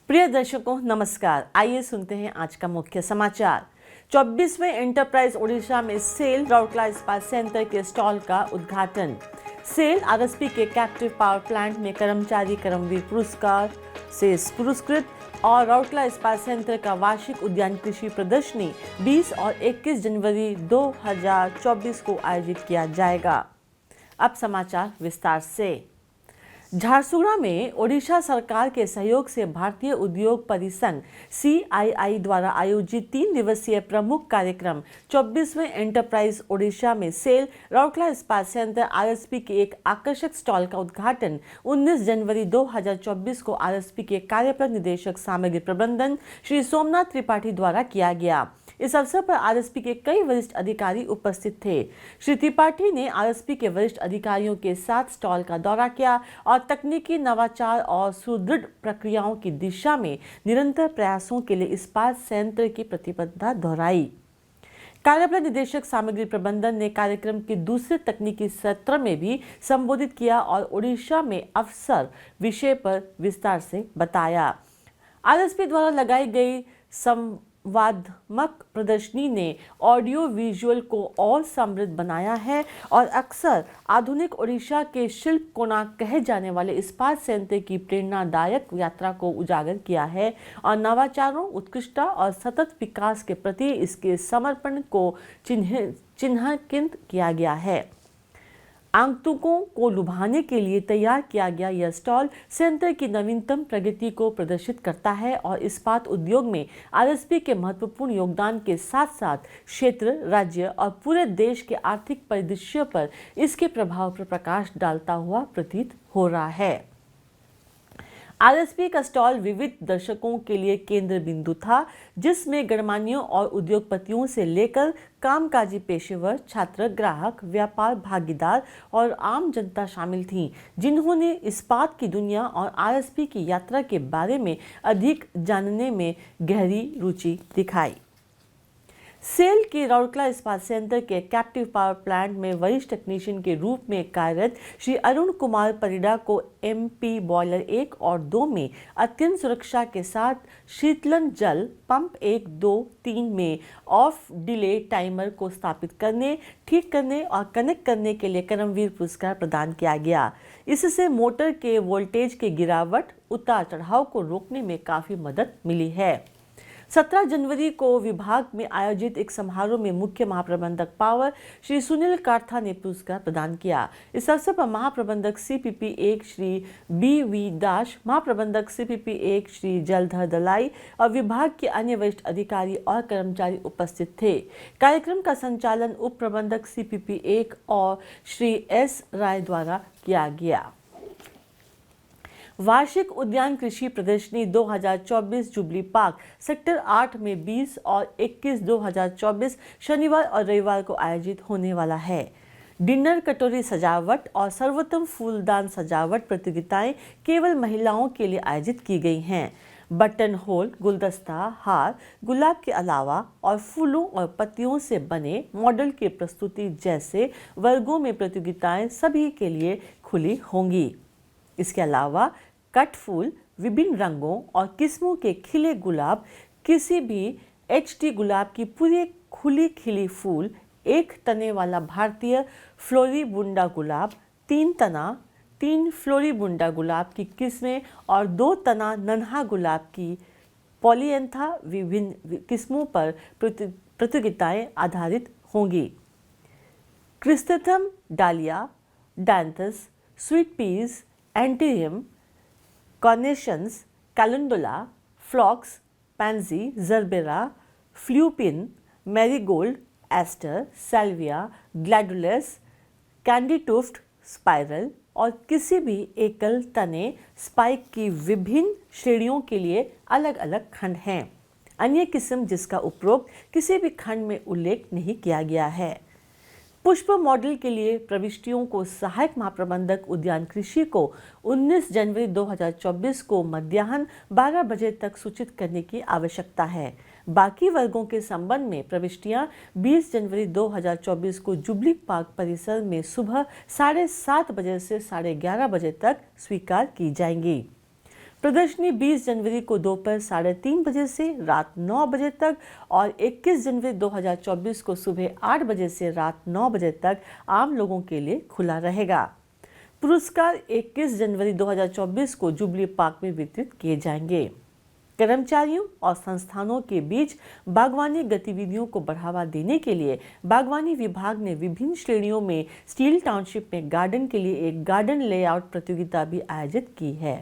प्रिय दर्शकों नमस्कार। आइए सुनते हैं आज का मुख्य समाचार। 24वें एंटरप्राइज ओडिशा में सेल राउरकेला इस्पात सेंटर के स्टॉल का उद्घाटन। सेल आरएसपी के कैप्टिव पावर प्लांट में कर्मचारी कर्मवीर पुरस्कार से पुरस्कृत और राउरकेला इस्पात सेंटर का वार्षिक उद्यान कृषि प्रदर्शनी 20 और 21 जनवरी 2024 को आयोजित किया जाएगा। अब समाचार विस्तार से। झारसुगुड़ा में ओडिशा सरकार के सहयोग से भारतीय उद्योग परिसंघ CII द्वारा आयोजित 3 दिवसीय प्रमुख कार्यक्रम 24वें एंटरप्राइज ओडिशा में सेल राउरकेला इस्पात सेंटर RSP के एक आकर्षक स्टॉल का उद्घाटन 19 जनवरी 2024 को RSP के कार्यप्रद निदेशक सामग्री प्रबंधन श्री सोमनाथ त्रिपाठी द्वारा किया गया। इस अवसर पर RSP के कई वरिष्ठ अधिकारी उपस्थित थे। श्री त्रिपाठी ने RSP के वरिष्ठ अधिकारियों के साथ स्टॉल का दौरा किया और तकनीकी नवाचार और सुदृढ़ प्रक्रियाओं की दिशा में निरंतर प्रयासों के लिए इस्पात संयंत्र की प्रतिबद्धता दोहराई। कार्यप्रद निदेशक सामग्री प्रबंधन ने कार्यक्रम के दूसरे तकनीकी सत्र में भी संबोधित किया और ओडिशा में अवसर विषय पर विस्तार से बताया। RSP द्वारा लगाई गई संवादात्मक प्रदर्शनी ने ऑडियो विजुअल को और समृद्ध बनाया है और अक्सर आधुनिक ओडिशा के शिल्प कोणार्क कहे जाने वाले इस्पात संयंत्र की प्रेरणादायक यात्रा को उजागर किया है और नवाचारों, उत्कृष्टता और सतत विकास के प्रति इसके समर्पण को चिन्हांकित किया गया है। आगंतुकों को लुभाने के लिए तैयार किया गया यह स्टॉल सेंटर की नवीनतम प्रगति को प्रदर्शित करता है और इस्पात उद्योग में RSP के महत्वपूर्ण योगदान के साथ साथ क्षेत्र, राज्य और पूरे देश के आर्थिक परिदृश्य पर इसके प्रभाव पर प्रकाश डालता हुआ प्रतीत हो रहा है। RSP का स्टॉल विविध दर्शकों के लिए केंद्र बिंदु था, जिसमें गणमान्यों और उद्योगपतियों से लेकर कामकाजी पेशेवर, छात्र, ग्राहक, व्यापार भागीदार और आम जनता शामिल थी, जिन्होंने इस्पात की दुनिया और RSP की यात्रा के बारे में अधिक जानने में गहरी रुचि दिखाई। सेल के राउरकेला इस्पात सेंटर के कैप्टिव पावर प्लांट में वरिष्ठ टेक्नीशियन के रूप में कार्यरत श्री अरुण कुमार परिडा को MP बॉयलर 1 और 2 में अत्यंत सुरक्षा के साथ शीतलन जल पंप 1, 2, 3 में ऑफ डिले टाइमर को स्थापित करने, ठीक करने और कनेक्ट करने के लिए कर्मवीर पुरस्कार प्रदान किया गया। इससे मोटर के वोल्टेज के गिरावट, उतार चढ़ाव को रोकने में काफ़ी मदद मिली है। 17 जनवरी को विभाग में आयोजित एक समारोह में मुख्य महाप्रबंधक पावर श्री सुनील काठा ने पुरस्कार प्रदान किया। इस अवसर पर महाप्रबंधक CPP 1 श्री BV दास, महाप्रबंधक CPP 1 श्री जलधर दलाई और विभाग के अन्य वरिष्ठ अधिकारी और कर्मचारी उपस्थित थे। कार्यक्रम का संचालन उप प्रबंधक CPP 1 और श्री S राय द्वारा किया गया। वार्षिक उद्यान कृषि प्रदर्शनी 2024 जुबली पार्क सेक्टर 8 में 20 और 21 2024 शनिवार और रविवार को आयोजित होने वाला है। डिनर, कटोरी सजावट और सर्वोत्तम फूलदान सजावट प्रतियोगिताएं केवल महिलाओं के लिए आयोजित की गई हैं। बटन होल, गुलदस्ता, हार, गुलाब के अलावा और फूलों और पत्तियों से बने मॉडल की प्रस्तुति जैसे वर्गों में प्रतियोगिताएं सभी के लिए खुली होंगी। इसके अलावा कट फूल, विभिन्न रंगों और किस्मों के खिले गुलाब, किसी भी HD गुलाब की पूरी खुली खिली फूल, एक तने वाला भारतीय फ्लोरीबुंडा गुलाब, 3 तना 3 फ्लोरीबुंडा गुलाब की किस्में और 2 तना नन्हा गुलाब की पॉलिएंथा विभिन्न किस्मों पर प्रतियोगिताएं आधारित होंगी। Chrysanthemum, dahlia, dianthus, sweet peas, anthurium, carnations, calendula, phlox, pansy, gerbera, lupin, marigold, aster, salvia, gladiolus, candytuft, spiral और किसी भी एकल तने स्पाइक की विभिन्न श्रेणियों के लिए अलग अलग खंड हैं। अन्य किस्म जिसका उपरोक्त किसी भी खंड में उल्लेख नहीं किया गया है। पुष्प मॉडल के लिए प्रविष्टियों को सहायक महाप्रबंधक उद्यान कृषि को 19 जनवरी 2024 को मध्याह्न 12 बजे तक सूचित करने की आवश्यकता है। बाकी वर्गों के संबंध में प्रविष्टियां 20 जनवरी 2024 को जुबली पार्क परिसर में सुबह 7:30 बजे से 11:30 बजे तक स्वीकार की जाएंगी। प्रदर्शनी 20 जनवरी को दोपहर 3:30 बजे से रात 9 बजे तक और 21 जनवरी 2024 को सुबह 8 बजे से रात 9 बजे तक आम लोगों के लिए खुला रहेगा। पुरस्कार 21 जनवरी 2024 को जुबली पार्क में वितरित किए जाएंगे। कर्मचारियों और संस्थानों के बीच बागवानी गतिविधियों को बढ़ावा देने के लिए बागवानी विभाग ने विभिन्न श्रेणियों में स्टील टाउनशिप में गार्डन के लिए एक गार्डन लेआउट प्रतियोगिता भी आयोजित की है।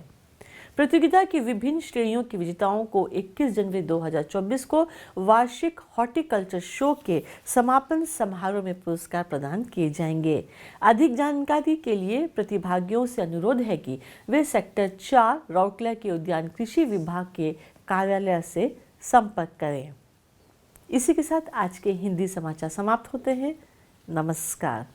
प्रतियोगिता की विभिन्न श्रेणियों के विजेताओं को 21 जनवरी 2024 को वार्षिक हॉर्टिकल्चर शो के समापन समारोह में पुरस्कार प्रदान किए जाएंगे। अधिक जानकारी के लिए प्रतिभागियों से अनुरोध है कि वे सेक्टर 4 राउरकेला के उद्यान कृषि विभाग के कार्यालय से संपर्क करें। इसी के साथ आज के हिंदी समाचार समाप्त होते हैं। नमस्कार।